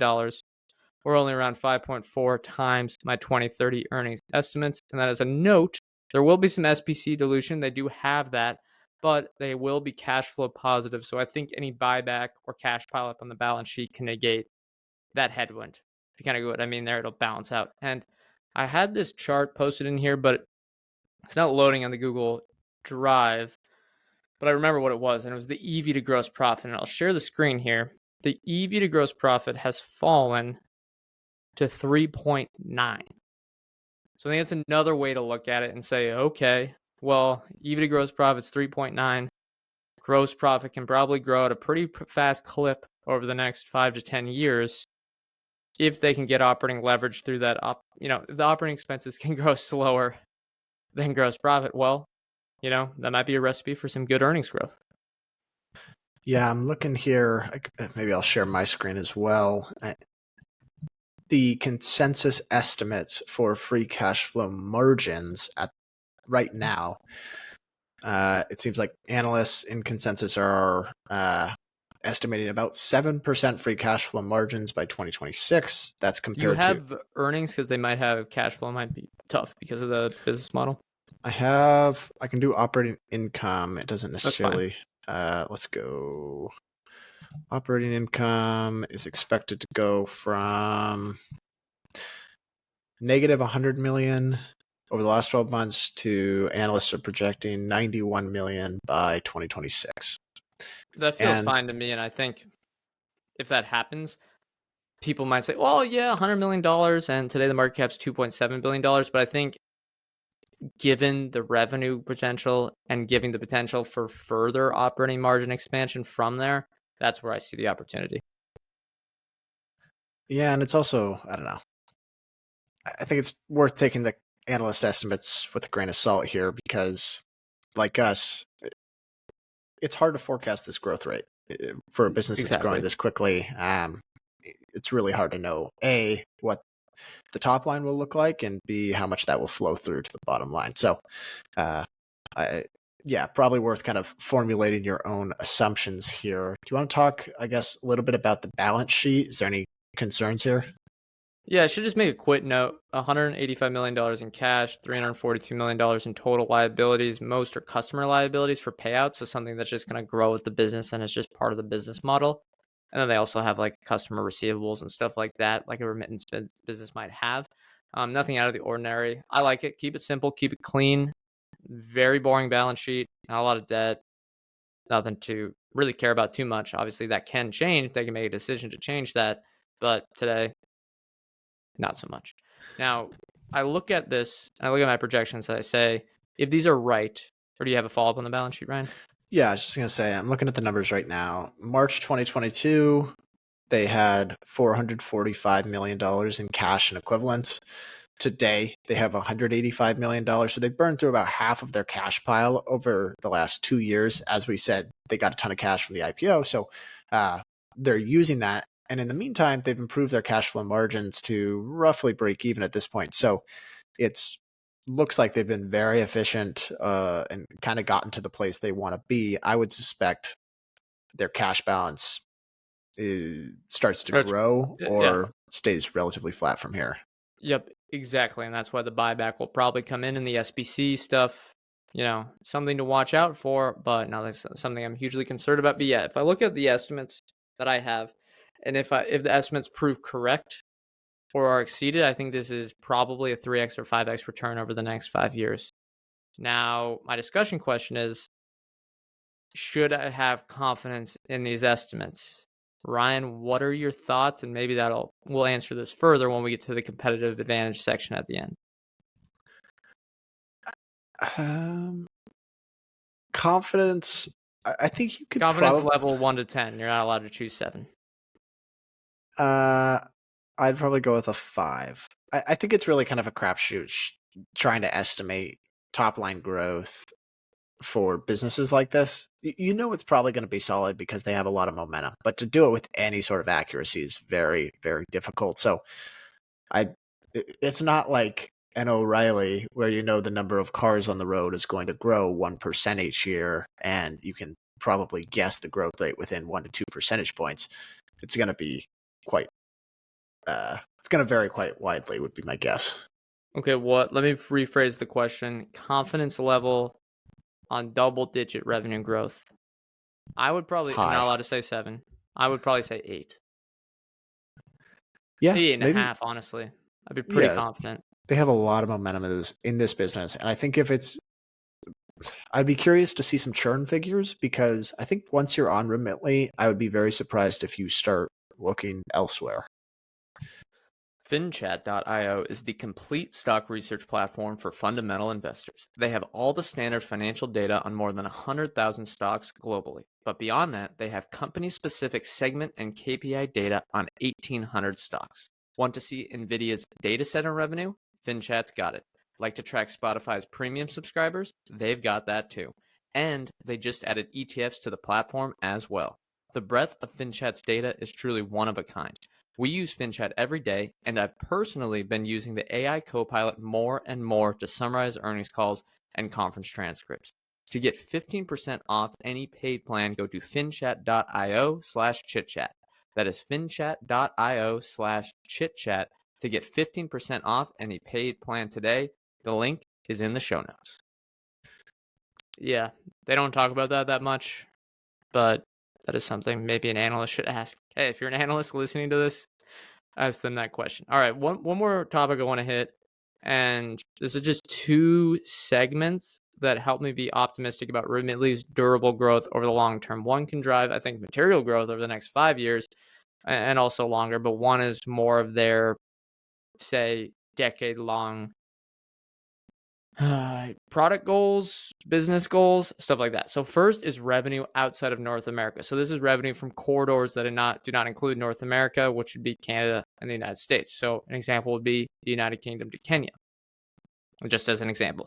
We're only around 5.4 times my 2030 earnings estimates. And that as a note, there will be some SPC dilution. They do have that, but they will be cash flow positive. So I think any buyback or cash pile up on the balance sheet can negate that headwind. If you kind of get what I mean there, it'll balance out. And I had this chart posted in here, but It's not loading on the Google Drive, but I remember what it was, and it was the EV to gross profit. And I'll share the screen here. The EV to gross profit has fallen to 3.9. So I think it's another way to look at it and say, okay, well, EV to gross profit's 3.9. Gross profit can probably grow at a pretty fast clip over the next 5 to 10 years if they can get operating leverage through that. If the operating expenses can grow slower than gross profit, well, that might be a recipe for some good earnings growth. Yeah, I'm looking here. Maybe I'll share my screen as well. The consensus estimates for free cash flow margins at right now, it seems like analysts in consensus are estimating about 7% free cash flow margins by 2026. That's Do you compared to have earnings because they might have cash flow might be tough because of the business model? I can do operating income. It doesn't necessarily. Let's go. Operating income is expected to go from negative 100 million over the last 12 months to analysts are projecting 91 million by 2026. That feels fine to me, and I think if that happens, people might say, well, yeah, $100 million, and today the market cap's $2.7 billion, but I think given the revenue potential and giving the potential for further operating margin expansion from there, that's where I see the opportunity. Yeah, and it's also, I don't know. I think it's worth taking the analyst estimates with a grain of salt here because, like us, it's hard to forecast this growth rate for a business that's growing this quickly. It's really hard to know, A, what the top line will look like, and B, how much that will flow through to the bottom line. So, probably worth kind of formulating your own assumptions here. Do you want to talk, I guess, a little bit about the balance sheet? Is there any concerns here? Yeah, I should just make a quick note. $185 million in cash, $342 million in total liabilities. Most are customer liabilities for payouts, so something that's just going to grow with the business and it's just part of the business model. And then they also have like customer receivables and stuff like that, like a remittance business might have. Nothing out of the ordinary. I like it. Keep it simple, keep it clean. Very boring balance sheet, not a lot of debt, nothing to really care about too much. Obviously, that can change. They can make a decision to change that, but today, not so much. Now, I look at this, and I look at my projections, and I say, if these are right, or do you have a follow-up on the balance sheet, Ryan? Yeah, I was just going to say, I'm looking at the numbers right now. March 2022, they had $445 million in cash and equivalents. Today, they have $185 million. So they burned through about half of their cash pile over the last 2 years. As we said, they got a ton of cash from the IPO. So they're using that. And in the meantime, they've improved their cash flow margins to roughly break even at this point. So it's looks like they've been very efficient and kind of gotten to the place they want to be. I would suspect their cash balance starts to grow or stays relatively flat from here. Yep, exactly. And that's why the buyback will probably come in the SBC stuff, something to watch out for, but now that's something I'm hugely concerned about. But yeah, if I look at the estimates that I have, and if the estimates prove correct or are exceeded, I think this is probably a 3x or 5x return over the next 5 years. Now, my discussion question is, should I have confidence in these estimates? Ryan, what are your thoughts? And maybe we'll answer this further when we get to the competitive advantage section at the end. Confidence. I think you could confidence level 1 to 10. You're not allowed to choose 7. I'd probably go with a 5. I think it's really kind of a crapshoot trying to estimate top line growth for businesses like this. It's probably going to be solid because they have a lot of momentum, but to do it with any sort of accuracy is very, very difficult. So it's not like an O'Reilly where the number of cars on the road is going to grow 1% each year and you can probably guess the growth rate within 1 to 2 percentage points. It's going to be it's going to vary quite widely would be my guess. Okay, let me rephrase the question. Confidence level on double-digit revenue growth. I would probably, I'm not allowed to say 7. I would probably say 8. Yeah, 8.5, honestly. I'd be pretty confident. They have a lot of momentum in this business. And I think I'd be curious to see some churn figures, because I think once you're on Remitly, I would be very surprised if you start looking elsewhere. FinChat.io is the complete stock research platform for fundamental investors. They have all the standard financial data on more than 100,000 stocks globally. But beyond that, they have company-specific segment and KPI data on 1,800 stocks. Want to see NVIDIA's data center revenue? FinChat's got it. Like to track Spotify's premium subscribers? They've got that too. And they just added ETFs to the platform as well. The breadth of FinChat's data is truly one of a kind. We use FinChat every day, and I've personally been using the AI Copilot more and more to summarize earnings calls and conference transcripts. To get 15% off any paid plan, go to finchat.io/chitchat. That is finchat.io/chitchat to get 15% off any paid plan today. The link is in the show notes. Yeah, they don't talk about that much, but that is something maybe an analyst should ask. Hey, if you're an analyst listening to this, ask them that question. All right, one more topic I want to hit, and this is just two segments that help me be optimistic about Remitly's durable growth over the long term. One can drive, I think, material growth over the next 5 years and also longer, but one is more of their, say, decade-long product goals, business goals, stuff like that. So first is revenue outside of North America. So this is revenue from corridors that do not include North America, which would be Canada and the United States. So an example would be the United Kingdom to Kenya, just as an example.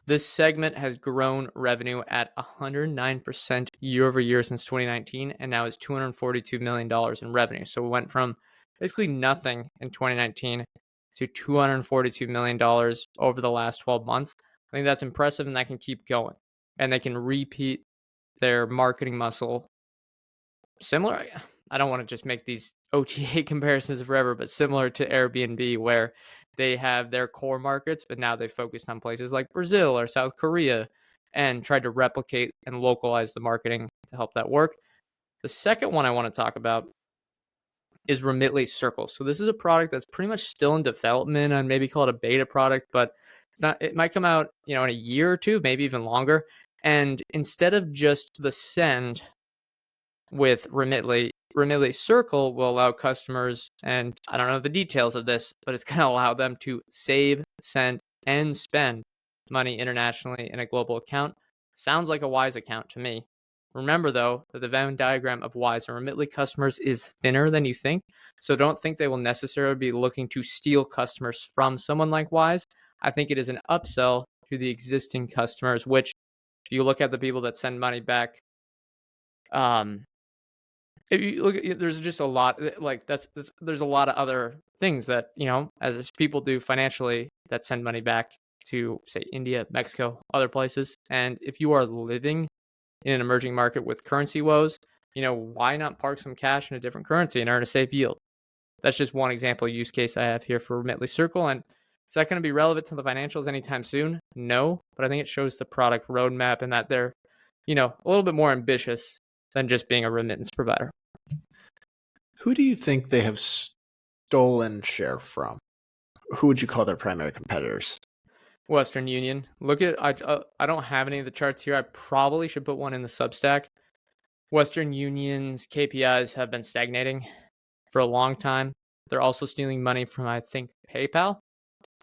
This segment has grown revenue at 109% year over year since 2019, and now is $242 million in revenue. So we went from basically nothing in 2019 to $242 million over the last 12 months. I think that's impressive, and that can keep going. And they can repeat their marketing muscle similar. I don't want to just make these OTA comparisons forever, but similar to Airbnb, where they have their core markets, but now they focused on places like Brazil or South Korea and tried to replicate and localize the marketing to help that work. The second one I want to talk about is Remitly Circle. So this is a product that's pretty much still in development, and maybe call it a beta product, but it's not. It might come out, in a year or two, maybe even longer. And instead of just the send with Remitly, Remitly Circle will allow customers, and I don't know the details of this, but it's going to allow them to save, send, and spend money internationally in a global account. Sounds like a Wise account to me. Remember, though, that the Venn diagram of Wise and Remitly customers is thinner than you think, so don't think they will necessarily be looking to steal customers from someone like Wise. I think it is an upsell to the existing customers, which, if you look at the people that send money back, if you look at, there's just a lot, like there's a lot of other things that, as people do financially, that send money back to, say, India, Mexico, other places. And if you are living in an emerging market with currency woes, why not park some cash in a different currency and earn a safe yield? That's just one example use case I have here for Remitly Circle. And is that going to be relevant to the financials anytime soon? No, but I think it shows the product roadmap and that they're, a little bit more ambitious than just being a remittance provider. Who do you think they have stolen share from? Who would you call their primary competitors? Western Union. Look at, I don't have any of the charts here. I probably should put one in the Substack. Western Union's KPIs have been stagnating for a long time. They're also stealing money from, I think, PayPal.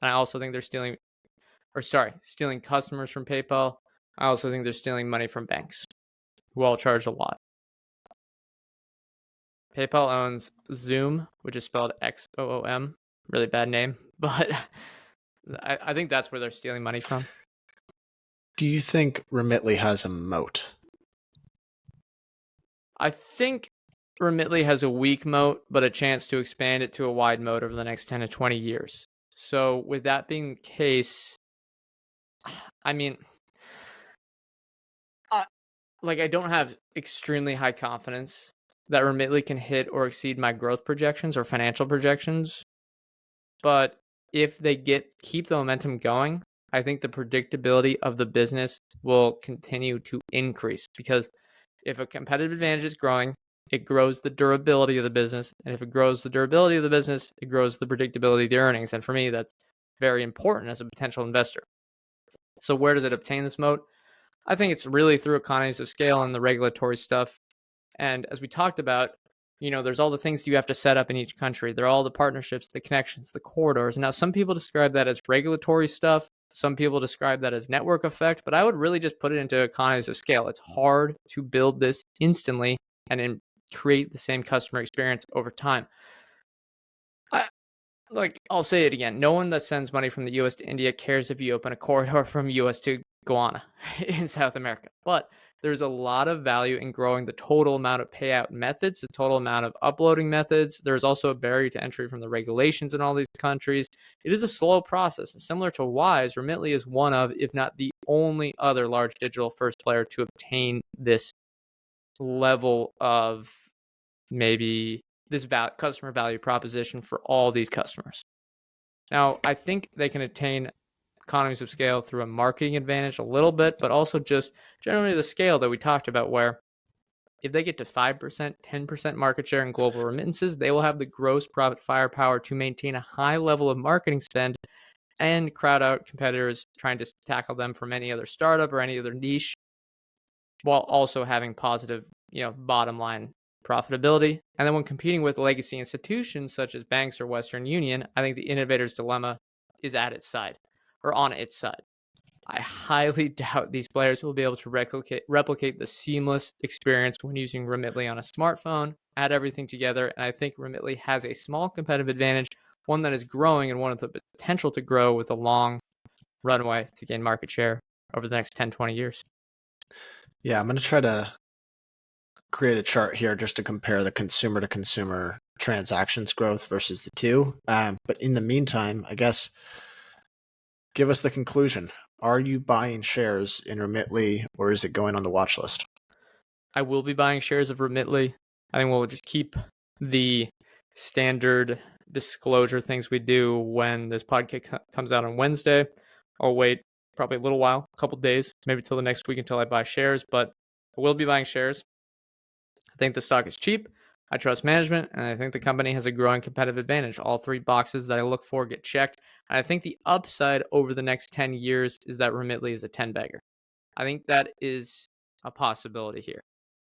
And I also think they're stealing customers from PayPal. I also think they're stealing money from banks, who all charge a lot. PayPal owns Zoom, which is spelled XOOM. Really bad name, but I think that's where they're stealing money from. Do you think Remitly has a moat? I think Remitly has a weak moat, but a chance to expand it to a wide moat over the next 10 to 20 years. So with that being the case, I mean, I don't have extremely high confidence that Remitly can hit or exceed my growth projections or financial projections. But if they keep the momentum going, I think the predictability of the business will continue to increase, because if a competitive advantage is growing, it grows the durability of the business. And if it grows the durability of the business, it grows the predictability of the earnings. And for me, that's very important as a potential investor. So where does it obtain this moat? I think it's really through economies of scale and the regulatory stuff. And as we talked about, there's all the things you have to set up in each country. There are all the partnerships, the connections, the corridors. Now, some people describe that as regulatory stuff. Some people describe that as network effect, but I would really just put it into economies of scale. It's hard to build this instantly and create the same customer experience over time. I'll say it again. No one that sends money from the US to India cares if you open a corridor from US to Guyana in South America. But there's a lot of value in growing the total amount of payout methods, the total amount of uploading methods. There's also a barrier to entry from the regulations in all these countries. It is a slow process. And similar to Wise, Remitly is one of, if not the only other large digital first player to obtain this level of maybe this customer value proposition for all these customers. Now, I think they can attain economies of scale through a marketing advantage a little bit, but also just generally the scale that we talked about, where if they get to 5%, 10% market share in global remittances, they will have the gross profit firepower to maintain a high level of marketing spend and crowd out competitors trying to tackle them from any other startup or any other niche, while also having positive, bottom line profitability. And then when competing with legacy institutions such as banks or Western Union, I think the innovator's dilemma is at its side or on its side. I highly doubt these players will be able to replicate the seamless experience when using Remitly on a smartphone, add everything together. And I think Remitly has a small competitive advantage, one that is growing and one with the potential to grow with a long runway to gain market share over the next 10, 20 years. Yeah, I'm going to try to create a chart here just to compare the consumer to consumer transactions growth versus the two. But in the meantime, I guess, give us the conclusion. Are you buying shares in Remitly, or is it going on the watch list? I will be buying shares of Remitly. I think we'll just keep the standard disclosure things we do when this podcast comes out on Wednesday. I'll wait probably a little while, a couple days, maybe till the next week until I buy shares, but I will be buying shares. I think the stock is cheap. I trust management, and I think the company has a growing competitive advantage. All three boxes that I look for get checked. And I think the upside over the next 10 years is that Remitly is a 10-bagger. I think that is a possibility here.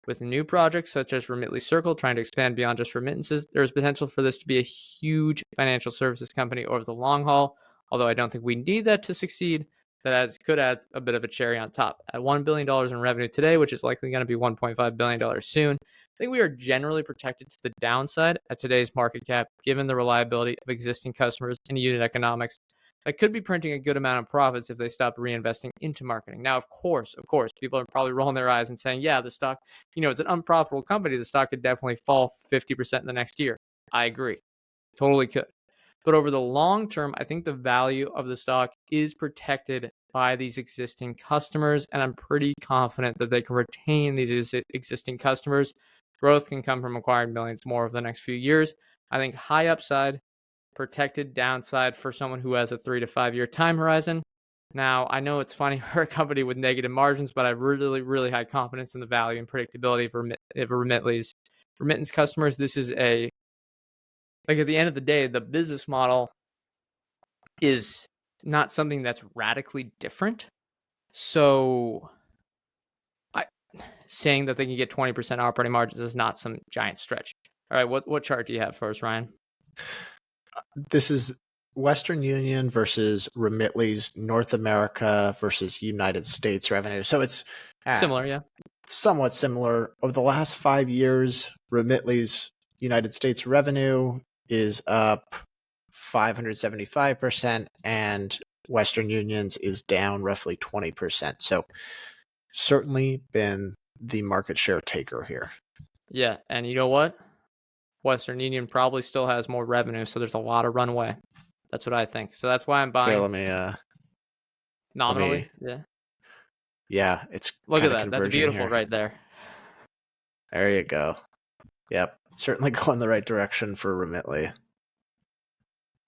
With new projects such as Remitly Circle trying to expand beyond just remittances, there is potential for this to be a huge financial services company over the long haul. Although I don't think we need that to succeed, that could add a bit of a cherry on top. At $1 billion in revenue today, which is likely going to be $1.5 billion soon, I think we are generally protected to the downside at today's market cap, given the reliability of existing customers and unit economics that could be printing a good amount of profits if they stop reinvesting into marketing. Now, of course, people are probably rolling their eyes and saying, yeah, the stock, it's an unprofitable company. The stock could definitely fall 50% in the next year. I agree. Totally could. But over the long term, I think the value of the stock is protected by these existing customers, and I'm pretty confident that they can retain these existing customers. Growth can come from acquiring millions more over the next few years. I think high upside, protected downside for someone who has a 3 to 5 year time horizon. Now, I know it's funny for a company with negative margins, but I really, really high confidence in the value and predictability of Remitly's remittance customers. This is at the end of the day, the business model is not something that's radically different. So saying that they can get 20% operating margins is not some giant stretch. All right, what chart do you have for us, Ryan? This is Western Union versus Remitly's North America versus United States revenue. So it's similar, yeah. Somewhat similar. Over the last 5 years, Remitly's United States revenue is up 575%, and Western Union's is down roughly 20%. So certainly been the market share taker here. Yeah, and you know what? Western Union probably still has more revenue, so there's a lot of runway. That's what I think. So that's why I'm buying. Here, let me nominally. Yeah, it's look at that. That's beautiful here. Right there. There you go. Yep, certainly going the right direction for Remitly.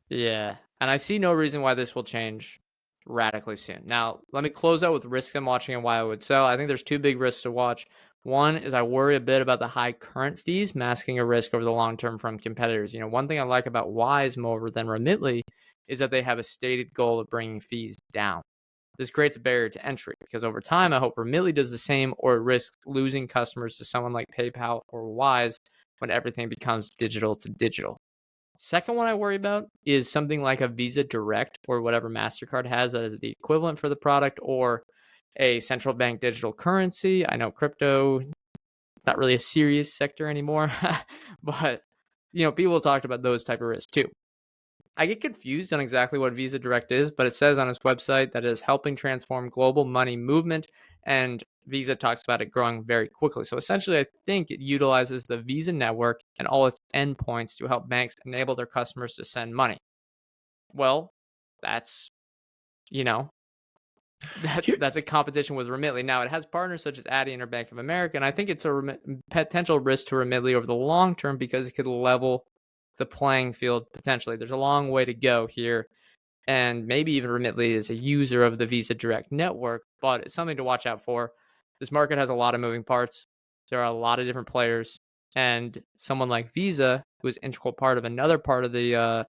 Yeah, and I see no reason why this will change radically soon. Now, let me close out with risks I'm watching and why I would sell. I think there's two big risks to watch. One is I worry a bit about the high current fees masking a risk over the long term from competitors. One thing I like about Wise more than Remitly is that they have a stated goal of bringing fees down. This creates a barrier to entry because over time, I hope Remitly does the same or risks losing customers to someone like PayPal or Wise when everything becomes digital to digital. Second one I worry about is something like a Visa Direct or whatever MasterCard has that is the equivalent for the product, or a central bank digital currency. I know crypto, it's not really a serious sector anymore, but people talked about those type of risks too. I get confused on exactly what Visa Direct is, but it says on its website that it is helping transform global money movement, and Visa talks about it growing very quickly. So essentially, I think it utilizes the Visa network and all its endpoints to help banks enable their customers to send money. Well, that's, you know, that's a competition with Remitly. Now, it has partners such as Adyen or Bank of America, and I think it's a potential risk to Remitly over the long term because it could level the playing field potentially. There's a long way to go here, and maybe even Remitly is a user of the Visa Direct network, but it's something to watch out for. This market has a lot of moving parts. There are a lot of different players, and someone like Visa, who is an integral part of another part of the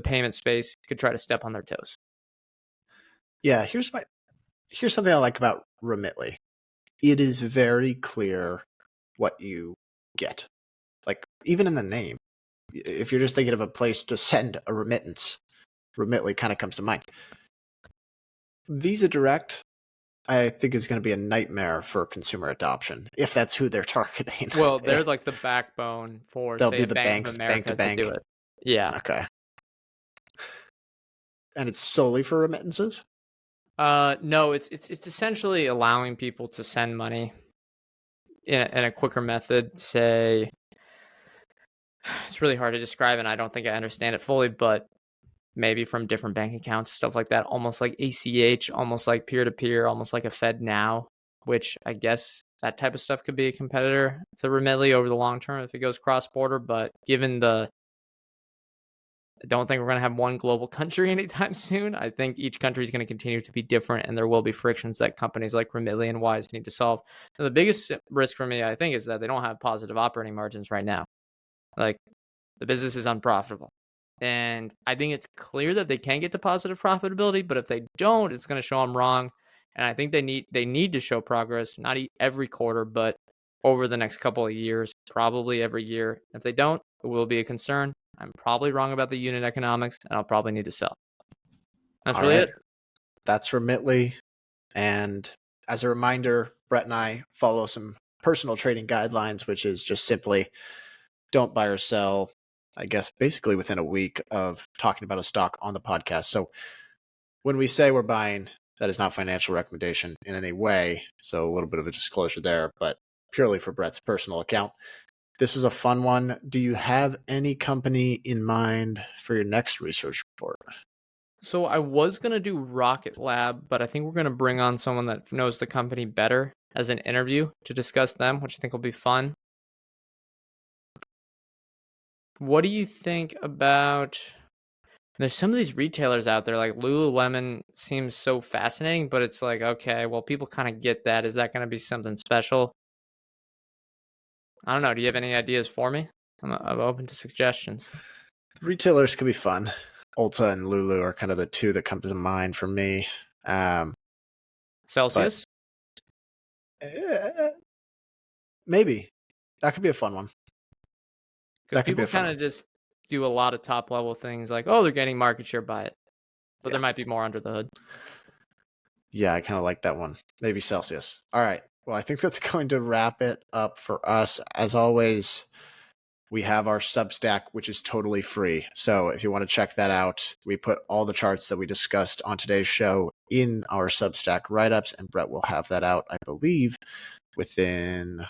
payment space, could try to step on their toes. Yeah, here's something I like about Remitly. It is very clear what you get. Like, even in the name, if you're just thinking of a place to send a remittance, Remitly kind of comes to mind. Visa Direct, I think, is going to be a nightmare for consumer adoption if that's who they're targeting. Well, they're like the backbone for, They'll say, be a the Bank banks, of bank America to bank. do it. Yeah. Okay. And it's solely for remittances? No, it's essentially allowing people to send money in a quicker method. Say, it's really hard to describe, and I don't think I understand it fully, but maybe from different bank accounts, stuff like that, almost like ACH, almost like peer-to-peer, almost like a Fed Now, which I guess that type of stuff could be a competitor to Remitly over the long term if it goes cross-border. But given I don't think we're going to have one global country anytime soon. I think each country is going to continue to be different, and there will be frictions that companies like Remitly and Wise need to solve. And the biggest risk for me, I think, is that they don't have positive operating margins right now. Like, the business is unprofitable. And I think it's clear that they can get to positive profitability, but if they don't, it's going to show them wrong. And I think they need to show progress, not every quarter, but over the next couple of years, probably every year. If they don't, it will be a concern. I'm probably wrong about the unit economics, and I'll probably need to sell. That's really it. That's Remitly. And as a reminder, Brett and I follow some personal trading guidelines, which is just simply don't buy or sell, I guess, basically within a week of talking about a stock on the podcast. So when we say we're buying, that is not financial recommendation in any way. So a little bit of a disclosure there, but purely for Brett's personal account. This was a fun one. Do you have any company in mind for your next research report? So I was going to do Rocket Lab, but I think we're going to bring on someone that knows the company better as an interview to discuss them, which I think will be fun. What do you think about... There's some of these retailers out there, like Lululemon seems so fascinating, but it's like, okay, well, people kind of get that. Is that going to be something special? I don't know. Do you have any ideas for me? I'm open to suggestions. Retailers can be fun. Ulta and Lulu are kind of the two that come to mind for me. Celsius? Maybe. That could be a fun one. Because people kind of just do a lot of top level things like, oh, they're getting market share by it. But there might be more under the hood. Yeah, I kind of like that one. Maybe Celsius. All right. Well, I think that's going to wrap it up for us. As always, we have our Substack, which is totally free. So if you want to check that out, we put all the charts that we discussed on today's show in our Substack write-ups, and Brett will have that out, I believe, within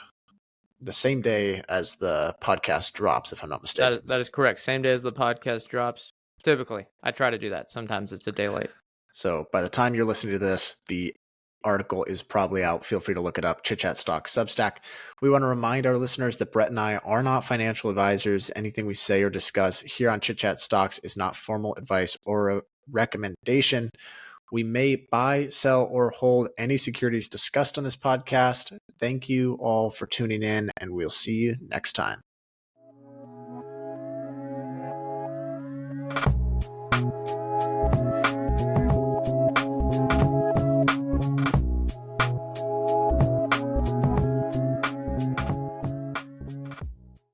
the same day as the podcast drops, if I'm not mistaken. That is correct. Same day as the podcast drops. Typically, I try to do that. Sometimes it's a day late. So by the time you're listening to this, the article is probably out. Feel free to look it up. Chit Chat Stocks Substack. We want to remind our listeners that Brett and I are not financial advisors. Anything we say or discuss here on Chit Chat Stocks is not formal advice or a recommendation. We may buy, sell, or hold any securities discussed on this podcast. Thank you all for tuning in, and we'll see you next time.